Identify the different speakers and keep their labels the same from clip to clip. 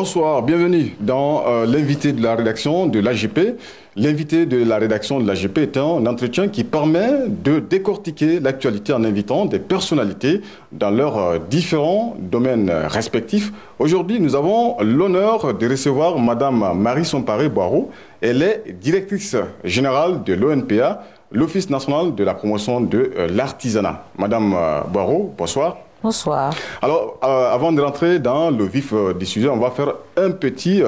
Speaker 1: Bonsoir, bienvenue dans l'invité de la rédaction de l'AGP. L'invité de la rédaction de l'AGP est un entretien qui permet de décortiquer l'actualité en invitant des personnalités dans leurs différents domaines respectifs. Aujourd'hui, nous avons l'honneur de recevoir Madame Marie Somparé-Boireau. Elle est directrice générale de l'ONPA, l'Office national de la promotion de l'artisanat. Madame Boireau, bonsoir.
Speaker 2: Bonsoir.
Speaker 1: Alors, avant de rentrer dans le vif du sujet, on va faire un petit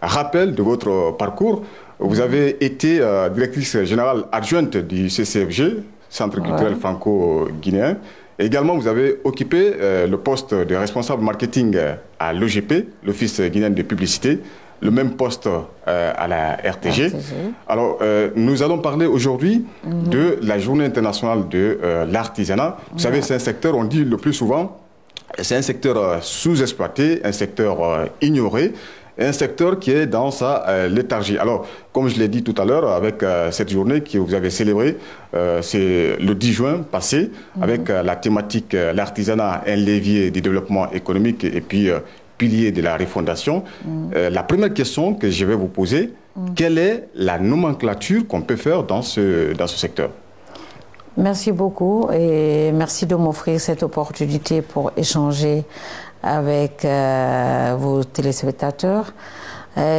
Speaker 1: rappel de votre parcours. Vous avez été directrice générale adjointe du CCFG, Centre culturel franco-guinéen. Également, vous avez occupé le poste de responsable marketing à l'OGP, l'Office guinéen de publicité, le même poste à la RTG. Alors, nous allons parler aujourd'hui de la Journée internationale de l'artisanat. Vous savez, c'est un secteur, on dit le plus souvent, c'est un secteur sous-exploité, un secteur ignoré, un secteur qui est dans sa léthargie. Alors, comme je l'ai dit tout à l'heure, avec cette journée que vous avez célébrée, c'est le 10 juin passé, avec la thématique l'artisanat, un levier du développement économique et puis pilier de la refondation. La première question que je vais vous poser, quelle est la nomenclature qu'on peut faire dans ce secteur?
Speaker 2: Merci beaucoup et merci de m'offrir cette opportunité pour échanger avec vos téléspectateurs.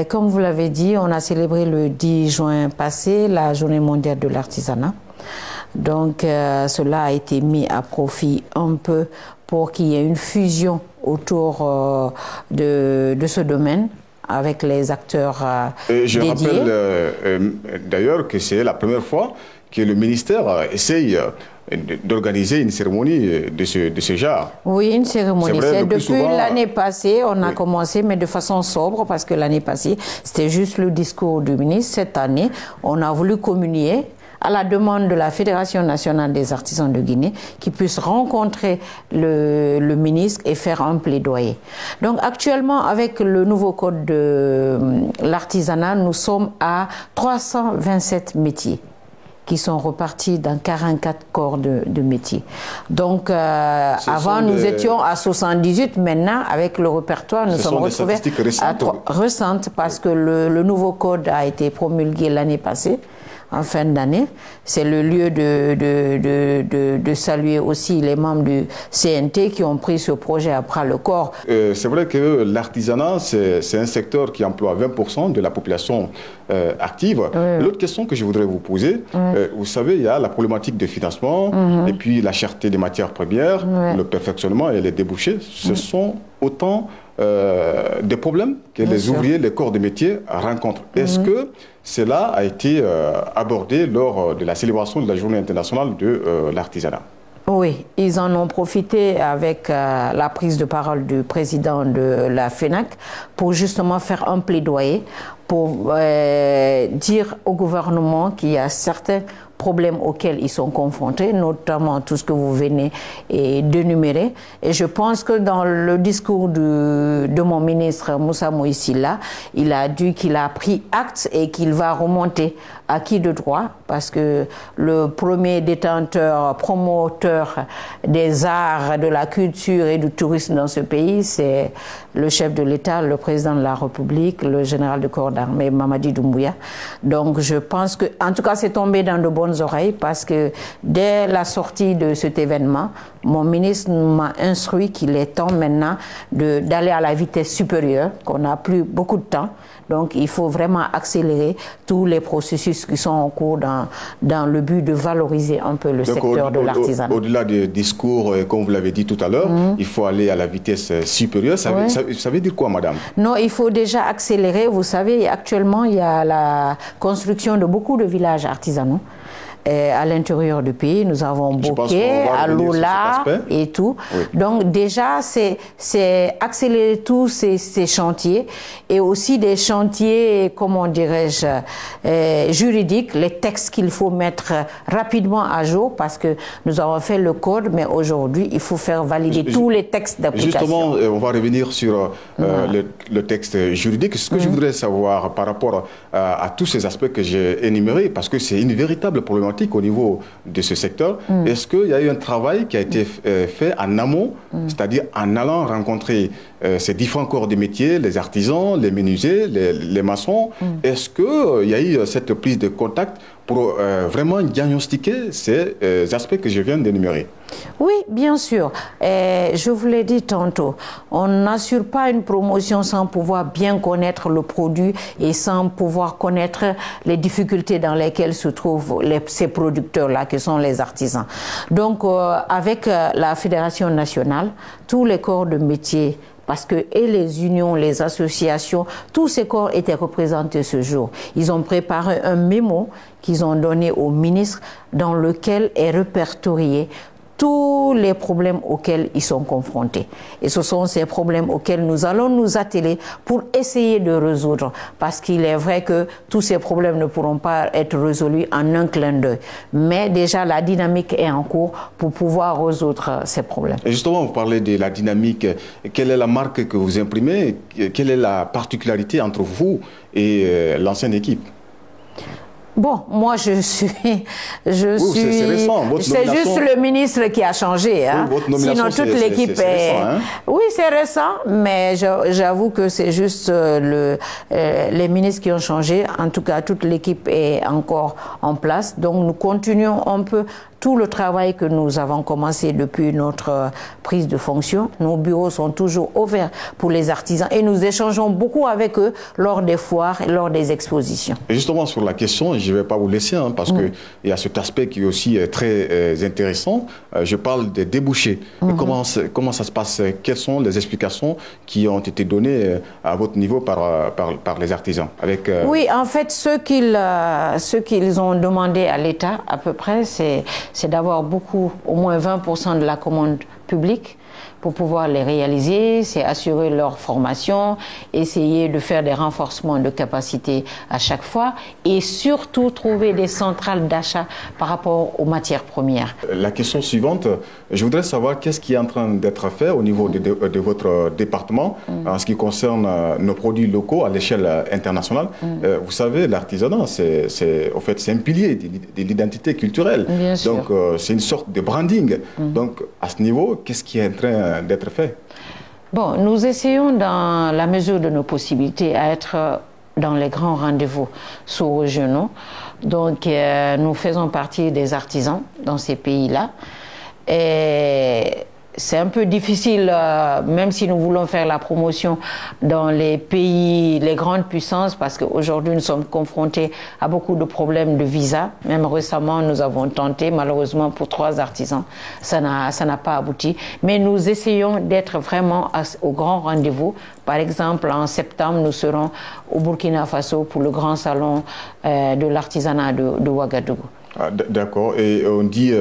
Speaker 2: Comme vous l'avez dit, on a célébré le 10 juin passé la Journée mondiale de l'artisanat. Donc cela a été mis à profit un peu pour qu'il y ait une fusion autour de ce domaine avec les acteurs
Speaker 1: je
Speaker 2: dédiés.
Speaker 1: rappelle d'ailleurs que c'est la première fois que le ministère essaye d'organiser une cérémonie de ce genre.
Speaker 2: Oui, une cérémonie. Depuis l'année passée, on a
Speaker 1: oui.
Speaker 2: commencé, mais de façon sobre, parce que l'année passée, c'était juste le discours du ministre. Cette année, on a voulu communier à la demande de la Fédération nationale des artisans de Guinée, qui puisse rencontrer le ministre et faire un plaidoyer. Donc actuellement, avec le nouveau code de l'artisanat, nous sommes à 327 métiers qui sont repartis dans 44 corps de métiers. Donc, avant, nous étions à 78. Maintenant, avec le répertoire, nous sommes retrouvés à récentes parce que le nouveau code a été promulgué l'année passée, en fin d'année. C'est le lieu de saluer aussi les membres du CNT qui ont pris ce projet à bras le corps.
Speaker 1: C'est vrai que l'artisanat, c'est un secteur qui emploie 20% de la population active. L'autre question que je voudrais vous poser, vous savez, il y a la problématique de financement et puis la cherté des matières premières, le perfectionnement et les débouchés. Ce sont autant des problèmes que les ouvriers, les corps de métier rencontrent. Est-ce que cela a été abordé lors de la célébration de la Journée internationale de l'artisanat?
Speaker 2: Oui, ils en ont profité avec la prise de parole du président de la FENAC pour justement faire un plaidoyer pour dire au gouvernement qu'il y a certains problèmes auxquels ils sont confrontés, notamment tout ce que vous venez d'énumérer. Et je pense que dans le discours de mon ministre Moussa Moïsila, il a dit qu'il a pris acte et qu'il va remonter à qui de droit, parce que le premier détenteur, promoteur des arts, de la culture et du tourisme dans ce pays, c'est le chef de l'État, le président de la République, le général de corps d'armée, Mamadi Doumbouya. Donc je pense que, en tout cas, c'est tombé dans de bonnes oreilles, parce que dès la sortie de cet événement, mon ministre m'a instruit qu'il est temps maintenant d'aller à la vitesse supérieure, qu'on n'a plus beaucoup de temps. Donc il faut vraiment accélérer tous les processus qui sont en cours dans le but de valoriser un peu le secteur de l'artisanat.
Speaker 1: Au-delà des discours, comme vous l'avez dit tout à l'heure, il faut aller à la vitesse supérieure. Ça veut dire quoi, madame? Non,
Speaker 2: il faut déjà accélérer. Vous savez, actuellement, il y a la construction de beaucoup de villages artisanaux. À l'intérieur du pays, nous avons Boké, à Lola et tout. Oui. Donc déjà, c'est accélérer tous ces chantiers et aussi des chantiers, comment dirais-je, juridiques, les textes qu'il faut mettre rapidement à jour, parce que nous avons fait le code, mais aujourd'hui, il faut faire valider tous les textes d'application.
Speaker 1: Justement, on va revenir sur le texte juridique. Ce que je voudrais savoir par rapport à tous ces aspects que j'ai énumérés, parce que c'est une véritable problématique au niveau de ce secteur. Est-ce qu'il y a eu un travail qui a été fait en amont, c'est-à-dire en allant rencontrer ces différents corps de métier, les artisans, les menuisiers, les maçons. Est-ce qu'il y a eu cette prise de contact pour vraiment diagnostiquer ces aspects que je viens d'énumérer?
Speaker 2: Oui, bien sûr. Je vous l'ai dit tantôt, on n'assure pas une promotion sans pouvoir bien connaître le produit et sans pouvoir connaître les difficultés dans lesquelles se trouvent ces producteurs-là, qui sont les artisans. Donc, avec la Fédération nationale, tous les corps de métier, parce que et les unions, les associations, tous ces corps étaient représentés ce jour. Ils ont préparé un mémo qu'ils ont donné au ministre dans lequel est répertorié tous les problèmes auxquels ils sont confrontés. Et ce sont ces problèmes auxquels nous allons nous atteler pour essayer de résoudre. Parce qu'il est vrai que tous ces problèmes ne pourront pas être résolus en un clin d'œil. Mais déjà, la dynamique est en cours pour pouvoir résoudre ces problèmes.
Speaker 1: Et justement, vous parlez de la dynamique. Quelle est la marque que vous imprimez? Quelle est la particularité entre vous et l'ancienne équipe?
Speaker 2: Bon, moi je suis,
Speaker 1: c'est récent.
Speaker 2: C'est juste le ministre qui a changé. Hein.
Speaker 1: Oui, votre nomination,
Speaker 2: sinon toute l'équipe est.
Speaker 1: Récent, hein?
Speaker 2: Oui, c'est récent, mais j'avoue que c'est juste les ministres qui ont changé. En tout cas, toute l'équipe est encore en place. Donc nous continuons un peu tout le travail que nous avons commencé depuis notre prise de fonction. Nos bureaux sont toujours ouverts pour les artisans et nous échangeons beaucoup avec eux lors des foires et lors des expositions.
Speaker 1: Et justement sur la question, je ne vais pas vous laisser parce qu'il y a cet aspect qui est aussi très intéressant. Je parle des débouchés. Comment ça se passe? Quelles sont les explications qui ont été données à votre niveau par les artisans avec,
Speaker 2: Oui, en fait, ce qu'ils ont demandé à l'État, à peu près, c'est d'avoir au moins 20% de la commande publique pour pouvoir les réaliser, c'est assurer leur formation, essayer de faire des renforcements de capacité à chaque fois et surtout trouver des centrales d'achat par rapport aux matières premières.
Speaker 1: La question suivante, je voudrais savoir qu'est-ce qui est en train d'être fait au niveau de votre département en ce qui concerne nos produits locaux à l'échelle internationale. Vous savez, l'artisanat, c'est un pilier de l'identité culturelle.
Speaker 2: Bien sûr.
Speaker 1: Donc, c'est une sorte de branding. Donc, à ce niveau, qu'est-ce qui est en train d'être fait?
Speaker 2: Bon, nous essayons dans la mesure de nos possibilités à être dans les grands rendez-vous sous-régionaux. Donc, nous faisons partie des artisans dans ces pays-là. Et c'est un peu difficile, même si nous voulons faire la promotion dans les pays, les grandes puissances, parce qu'aujourd'hui nous sommes confrontés à beaucoup de problèmes de visa. Même récemment, nous avons tenté, malheureusement pour 3 artisans, ça n'a pas abouti. Mais nous essayons d'être vraiment au grand rendez-vous. Par exemple, en septembre, nous serons au Burkina Faso pour le grand salon de l'artisanat de Ouagadougou.
Speaker 1: Ah, d'accord. Et on dit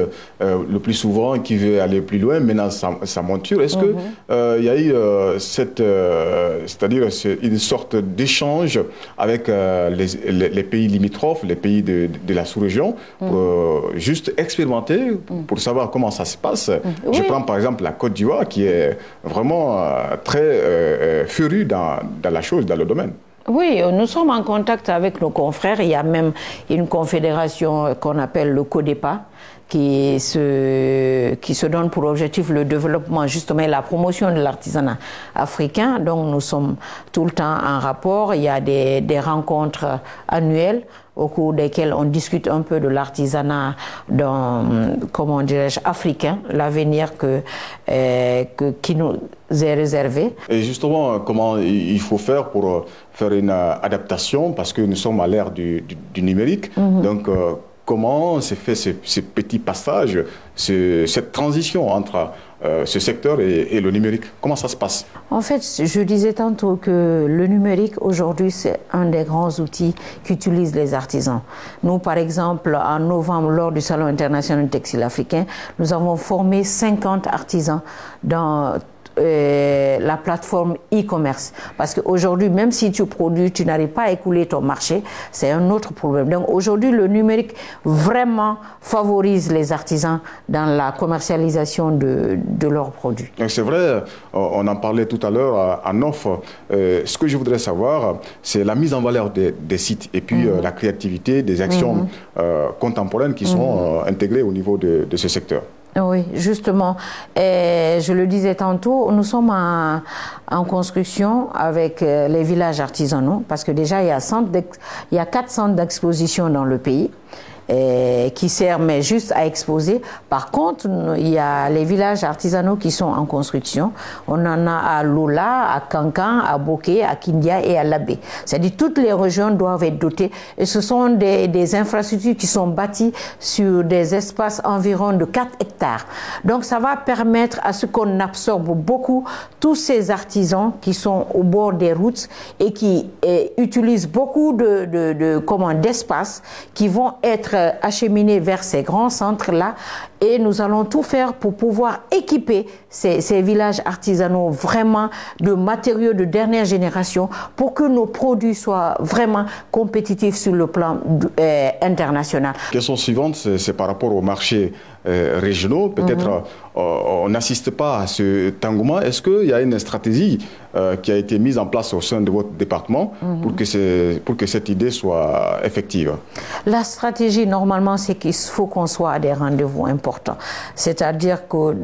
Speaker 1: le plus souvent qu'il veut aller plus loin, maintenant sa monture. Est-ce que il y a eu c'est-à-dire une sorte d'échange avec les pays limitrophes, les pays de la sous-région, pour juste expérimenter, pour savoir comment ça se passe?
Speaker 2: Oui.
Speaker 1: Je prends par exemple la Côte d'Ivoire qui est vraiment très férue dans la chose, dans le domaine.
Speaker 2: Oui, nous sommes en contact avec nos confrères. Il y a même une confédération qu'on appelle le CODEPA qui se donne pour objectif le développement, justement la promotion de l'artisanat africain. Donc nous sommes tout le temps en rapport. Il y a des rencontres annuelles au cours desquelles on discute un peu de l'artisanat comment dirais-je, africain, l'avenir qui nous est réservé. Et
Speaker 1: justement, comment il faut faire pour faire une adaptation, parce que nous sommes à l'ère du numérique. Donc, comment se fait ce petit passage, cette transition entre ce secteur et le numérique? Comment ça se passe?
Speaker 2: En fait, je disais tantôt que le numérique, aujourd'hui, c'est un des grands outils qu'utilisent les artisans. Nous, par exemple, en novembre, lors du Salon international du textile africain, nous avons formé 50 artisans dans la plateforme e-commerce. Parce qu'aujourd'hui, même si tu produis, tu n'arrives pas à écouler ton marché, c'est un autre problème. Donc aujourd'hui, le numérique vraiment favorise les artisans dans la commercialisation de leurs produits.
Speaker 1: C'est vrai, on en parlait tout à l'heure en off. Ce que je voudrais savoir, c'est la mise en valeur des sites et puis la créativité des actions contemporaines qui sont intégrées au niveau de ce secteur.
Speaker 2: Oui, justement. Et je le disais tantôt, nous sommes en construction avec les villages artisanaux, parce que déjà, il y a 4 centres d'exposition dans le pays. Qui servent juste à exposer. Par contre, il y a les villages artisanaux qui sont en construction. On en a à Lola, à Kankan, à Boké, à Kindia et à Labé. C'est-à-dire toutes les régions doivent être dotées. Et ce sont des infrastructures qui sont bâties sur des espaces environ de 4 hectares. Donc ça va permettre à ce qu'on absorbe beaucoup tous ces artisans qui sont au bord des routes et qui utilisent beaucoup d'espaces qui vont être acheminés vers ces grands centres-là, et nous allons tout faire pour pouvoir équiper ces villages artisanaux vraiment de matériaux de dernière génération pour que nos produits soient vraiment compétitifs sur le plan international.
Speaker 1: La question suivante, c'est par rapport aux marchés régionaux. Peut-être on n'assiste pas à cet engouement. Est-ce qu'il y a une stratégie qui a été mise en place au sein de votre département pour que cette idée soit effective?
Speaker 2: La stratégie, normalement, c'est qu'il faut qu'on soit à des rendez-vous importants. C'est-à-dire que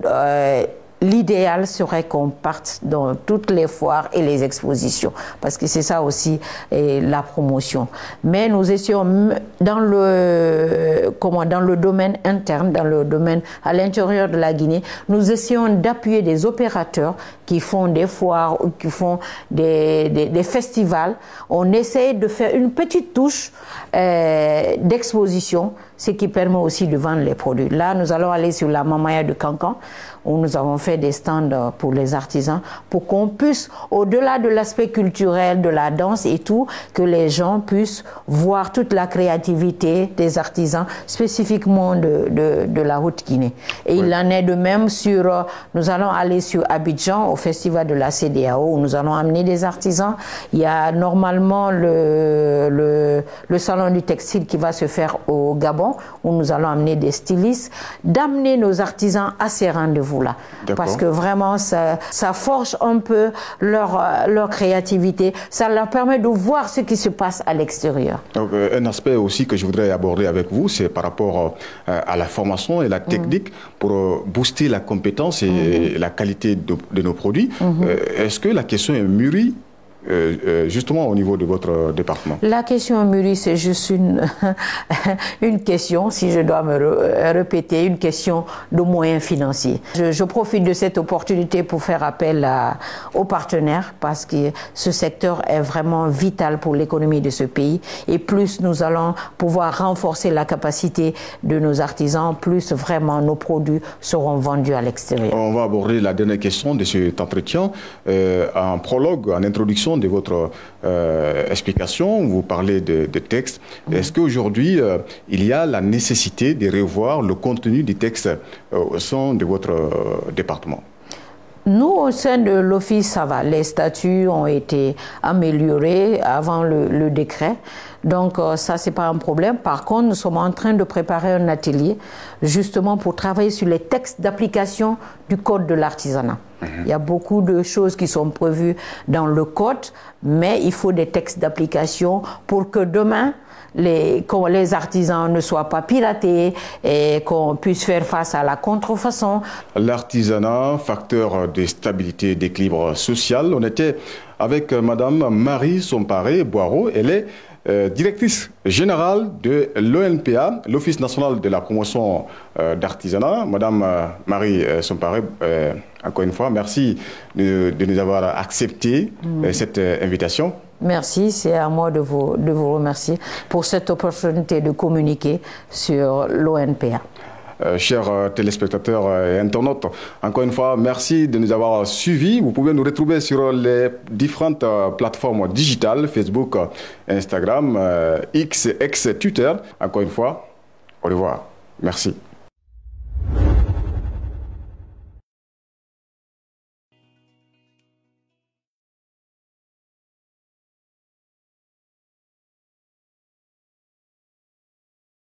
Speaker 2: l'idéal serait qu'on parte dans toutes les foires et les expositions, parce que c'est ça aussi la promotion. Mais nous essayons dans le domaine interne, dans le domaine à l'intérieur de la Guinée, nous essayons d'appuyer des opérateurs qui font des foires ou qui font des festivals. On essaie de faire une petite touche d'exposition, ce qui permet aussi de vendre les produits. Là, nous allons aller sur la Mamaya de Kankan, où nous avons fait des stands pour les artisans, pour qu'on puisse, au-delà de l'aspect culturel, de la danse et tout, que les gens puissent voir toute la créativité des artisans, spécifiquement de la Haute-Guinée. Et il en est de même sur, nous allons aller sur Abidjan, au festival de la CEDEAO, où nous allons amener des artisans. Il y a normalement le salon du textile qui va se faire au Gabon, où nous allons amener des stylistes, d'amener nos artisans à ces rendez-vous là, parce que vraiment ça forge un peu leur créativité, ça leur permet de voir ce qui se passe à l'extérieur.
Speaker 1: Un aspect aussi que je voudrais aborder avec vous, c'est par rapport à la formation et la technique pour booster la compétence et la qualité de nos produits. Est-ce que la question est mûrie justement au niveau de votre département?
Speaker 2: La question mûrie, c'est juste une question, si je dois me répéter, une question de moyens financiers. Je profite de cette opportunité pour faire appel aux partenaires, parce que ce secteur est vraiment vital pour l'économie de ce pays, et plus nous allons pouvoir renforcer la capacité de nos artisans, plus vraiment nos produits seront vendus à l'extérieur.
Speaker 1: On va aborder la dernière question de cet entretien. En prologue, en introduction de votre explication, vous parlez de textes. Est-ce qu'aujourd'hui, il y a la nécessité de revoir le contenu des textes au sein de votre département?
Speaker 2: Nous, au sein de l'Office, ça va. Les statuts ont été améliorés avant le décret. Donc, ça, c'est pas un problème. Par contre, nous sommes en train de préparer un atelier justement pour travailler sur les textes d'application du Code de l'artisanat. Il y a beaucoup de choses qui sont prévues dans le Code, mais il faut des textes d'application pour que demain, les artisans ne soient pas piratés et qu'on puisse faire face à la contrefaçon.
Speaker 1: L'artisanat, facteur de stabilité et d'équilibre social. On était avec Madame Marie Somparé-Boireau. Elle est directrice générale de l'ONPA, l'Office national de la promotion d'artisanat. Madame Marie Somparé, encore une fois, merci de nous avoir accepté cette invitation.
Speaker 2: Merci, c'est à moi de vous remercier pour cette opportunité de communiquer sur l'ONPA.
Speaker 1: Chers téléspectateurs et internautes, encore une fois, merci de nous avoir suivis. Vous pouvez nous retrouver sur les différentes plateformes digitales, Facebook, Instagram, X, Twitter. Encore une fois, au revoir. Merci.